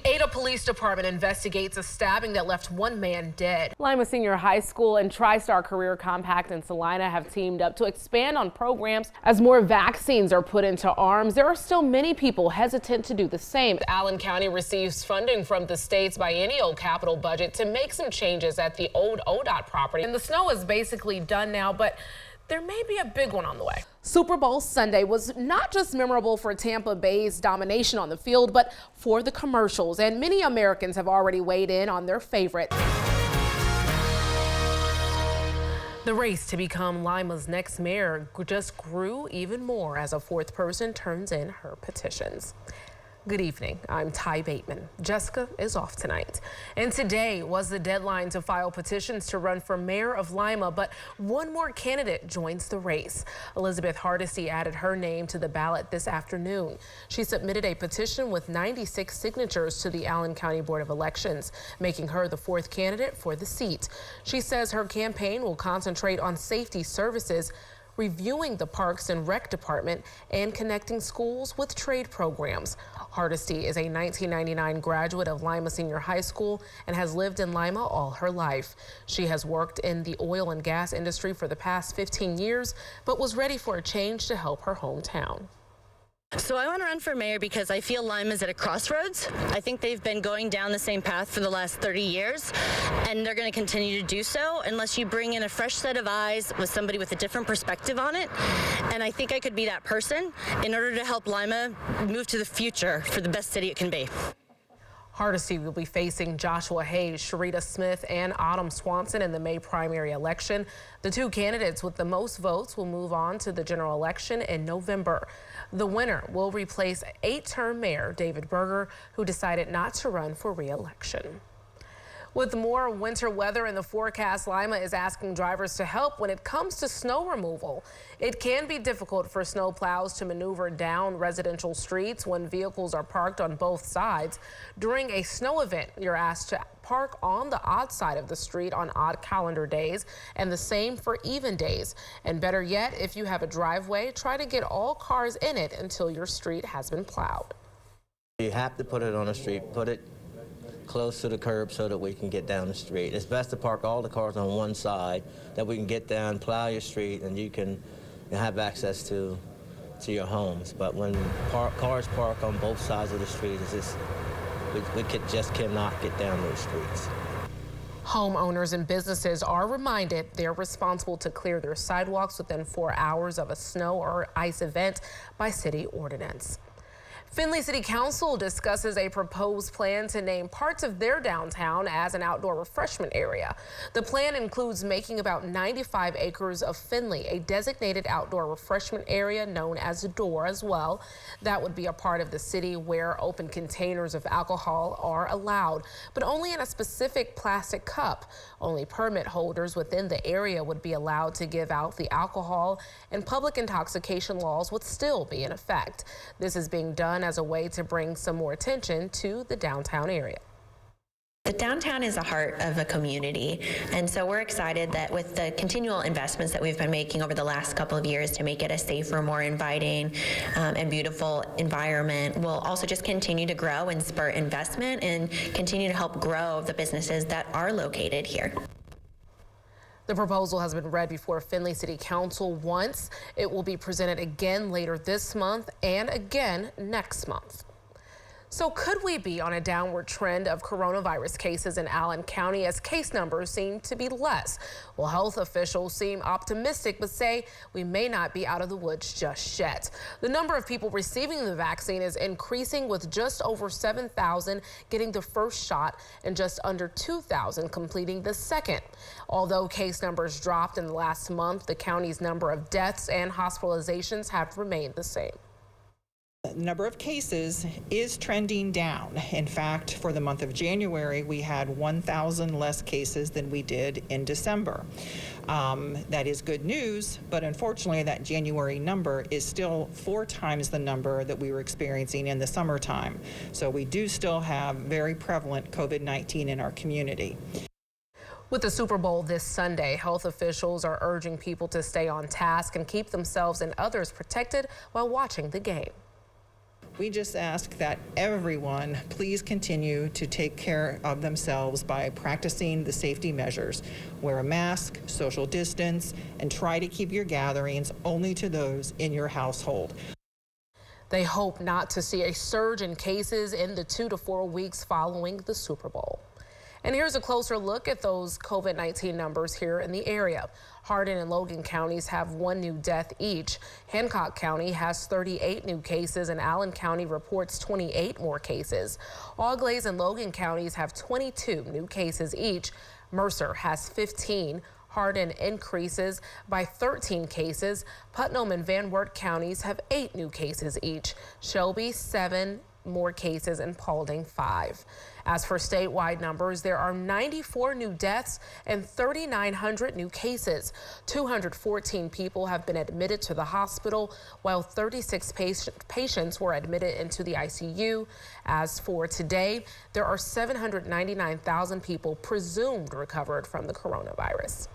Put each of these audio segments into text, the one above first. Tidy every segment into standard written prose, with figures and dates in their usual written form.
Ada Police Department investigates a stabbing that left one man dead. Lima Senior High School and TriStar Career Compact in Salina have teamed up to expand on programs as more vaccines are put into arms. There are still many people hesitant to do the same. Allen County receives funding from the state's biennial capital budget to make some changes at the old ODOT property. And the snow is basically done now, but there may be a big one on the way. Super Bowl Sunday was not just memorable for Tampa Bay's domination on the field, but for the commercials. And many Americans have already weighed in on their favorite. The race to become Lima's next mayor just grew even more as a fourth person turns in her petitions. Good evening. I'm Ty Bateman. Jessica is off tonight. And today was the deadline to file petitions to run for mayor of Lima, but one more candidate joins the race. Elizabeth Hardesty added her name to the ballot this afternoon. She submitted a petition with 96 signatures to the Allen County Board of Elections, making her the fourth candidate for the seat. She says her campaign will concentrate on safety services, reviewing the Parks and Rec Department, and connecting schools with trade programs. Hardesty is a 1999 graduate of Lima Senior High School and has lived in Lima all her life. She has worked in the oil and gas industry for the past 15 years, but was ready for a change to help her hometown. So I want to run for mayor because I feel Lima's at a crossroads. I think they've been going down the same path for the last 30 years, and they're going to continue to do so unless you bring in a fresh set of eyes with somebody with a different perspective on it. And I think I could be that person in order to help Lima move to the future for the best city it can be. Hardesty will be facing Joshua Hayes, Sharita Smith, and Autumn Swanson in the May primary election. The two candidates with the most votes will move on to the general election in November. The winner will replace 8-term Mayor David Berger, who decided not to run for re-election. With more winter weather in the forecast, Lima is asking drivers to help when it comes to snow removal. It can be difficult for snow plows to maneuver down residential streets when vehicles are parked on both sides. During a snow event, you're asked to park on the odd side of the street on odd calendar days, and the same for even days. And better yet, if you have a driveway, try to get all cars in it until your street has been plowed. You have to put it on the street, put it close to the curb so that we can get down the street. It's best to park all the cars on one side that we can get down, plow your street, and you can have access to your homes. But when cars park on both sides of the street, it's just, we just cannot get down those streets. Homeowners and businesses are reminded they're responsible to clear their sidewalks within 4 hours of a snow or ice event by city ordinance. Findlay City Council discusses a proposed plan to name parts of their downtown as an outdoor refreshment area. The plan includes making about 95 acres of Findlay a designated outdoor refreshment area known as a door as well. That would be a part of the city where open containers of alcohol are allowed, but only in a specific plastic cup. Only permit holders within the area would be allowed to give out the alcohol, and public intoxication laws would still be in effect. This is being done as a way to bring some more attention to the downtown area. The downtown is the heart of a community, and so we're excited that with the continual investments that we've been making over the last couple of years to make it a safer, more inviting and beautiful environment, we'll also just continue to grow and spur investment and continue to help grow the businesses that are located here. The proposal has been read before Findlay City Council once. It will be presented again later this month and again next month. So could we be on a downward trend of coronavirus cases in Allen County as case numbers seem to be less? Well, health officials seem optimistic, but say we may not be out of the woods just yet. The number of people receiving the vaccine is increasing, with just over 7,000 getting the first shot and just under 2,000 completing the second. Although case numbers dropped in the last month, the county's number of deaths and hospitalizations have remained the same. The number of cases is trending down. In fact, for the month of January, we had 1,000 less cases than we did in December. That is good news, but unfortunately that January number is still 4 times the number that we were experiencing in the summertime. So we do still have very prevalent COVID-19 in our community. With the Super Bowl this Sunday, health officials are urging people to stay on task and keep themselves and others protected while watching the game. We just ask that everyone please continue to take care of themselves by practicing the safety measures. Wear a mask, social distance, and try to keep your gatherings only to those in your household. They hope not to see a surge in cases in the 2 to 4 weeks following the Super Bowl. And here's a closer look at those COVID-19 numbers here in the area. Hardin and Logan counties have 1 new death each. Hancock County has 38 new cases and Allen County reports 28 more cases. Auglaize and Logan counties have 22 new cases each. Mercer has 15. Hardin increases by 13 cases. Putnam and Van Wert counties have 8 new cases each. Shelby 7 more cases and Paulding 5. As for statewide numbers, there are 94 new deaths and 3,900 new cases. 214 people have been admitted to the hospital, while 36 patients were admitted into the ICU. As for today, there are 799,000 people presumed recovered from the coronavirus.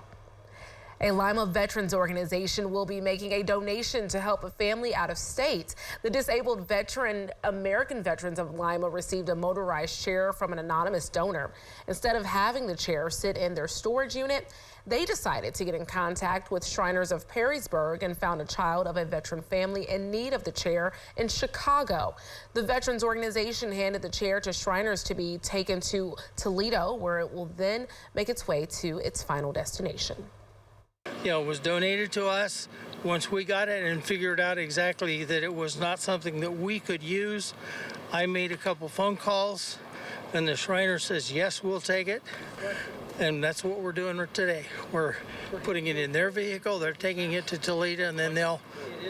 A Lima veterans organization will be making a donation to help a family out of state. The disabled American veterans of Lima received a motorized chair from an anonymous donor. Instead of having the chair sit in their storage unit, they decided to get in contact with Shriners of Perrysburg and found a child of a veteran family in need of the chair in Chicago. The veterans organization handed the chair to Shriners to be taken to Toledo, where it will then make its way to its final destination. It was donated to us. Once we got it and figured out exactly that it was not something that we could use, I made a couple phone calls, and the Shriner says, yes, we'll take it. And that's what we're doing today. We're putting it in their vehicle, they're taking it to Toledo, and then they'll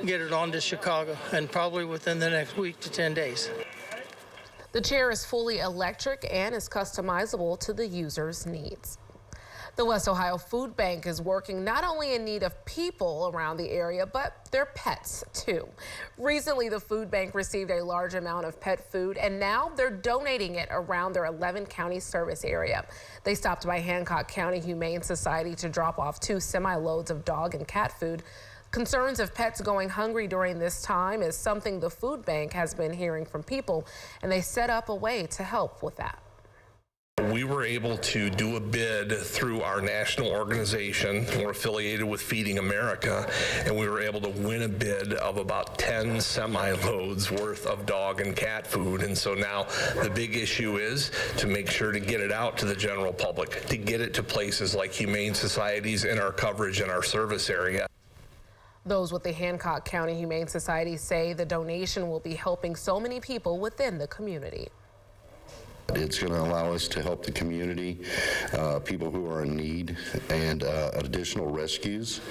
get it on to Chicago, and probably within the next week to 10 days. The chair is fully electric and is customizable to the user's needs. The West Ohio Food Bank is working not only in need of people around the area, but their pets too. Recently, the food bank received a large amount of pet food, and now they're donating it around their 11-county service area. They stopped by Hancock County Humane Society to drop off 2 semi-loads of dog and cat food. Concerns of pets going hungry during this time is something the food bank has been hearing from people, and they set up a way to help with that. We were able to do a bid through our national organization. We're affiliated with Feeding America, and we were able to win a bid of about 10 semi-loads worth of dog and cat food. And so now the big issue is to make sure to get it out to the general public, to get it to places like humane societies in our coverage in our service area. Those with the Hancock County Humane Society say the donation will be helping so many people within the community. It's going to allow us to help the community, people who are in need, and additional rescues.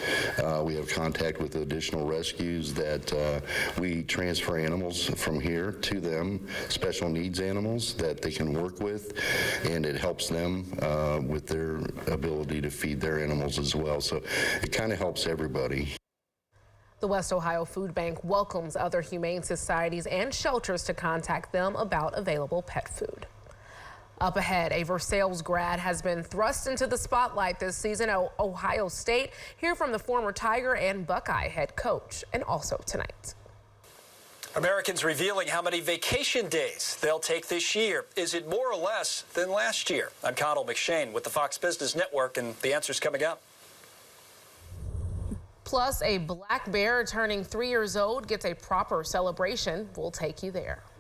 We have contact with additional rescues that we transfer animals from here to them, special needs animals that they can work with, and it helps them with their ability to feed their animals as well. So it kind of helps everybody. The West Ohio Food Bank welcomes other humane societies and shelters to contact them about available pet food. Up ahead, a Versailles grad has been thrust into the spotlight this season at Ohio State. Hear from the former Tiger and Buckeye head coach, and also tonight. Americans revealing how many vacation days they'll take this year. Is it more or less than last year? I'm Connell McShane with the Fox Business Network, and the answer's coming up. Plus, a black bear turning 3 years old gets a proper celebration. We'll take you there.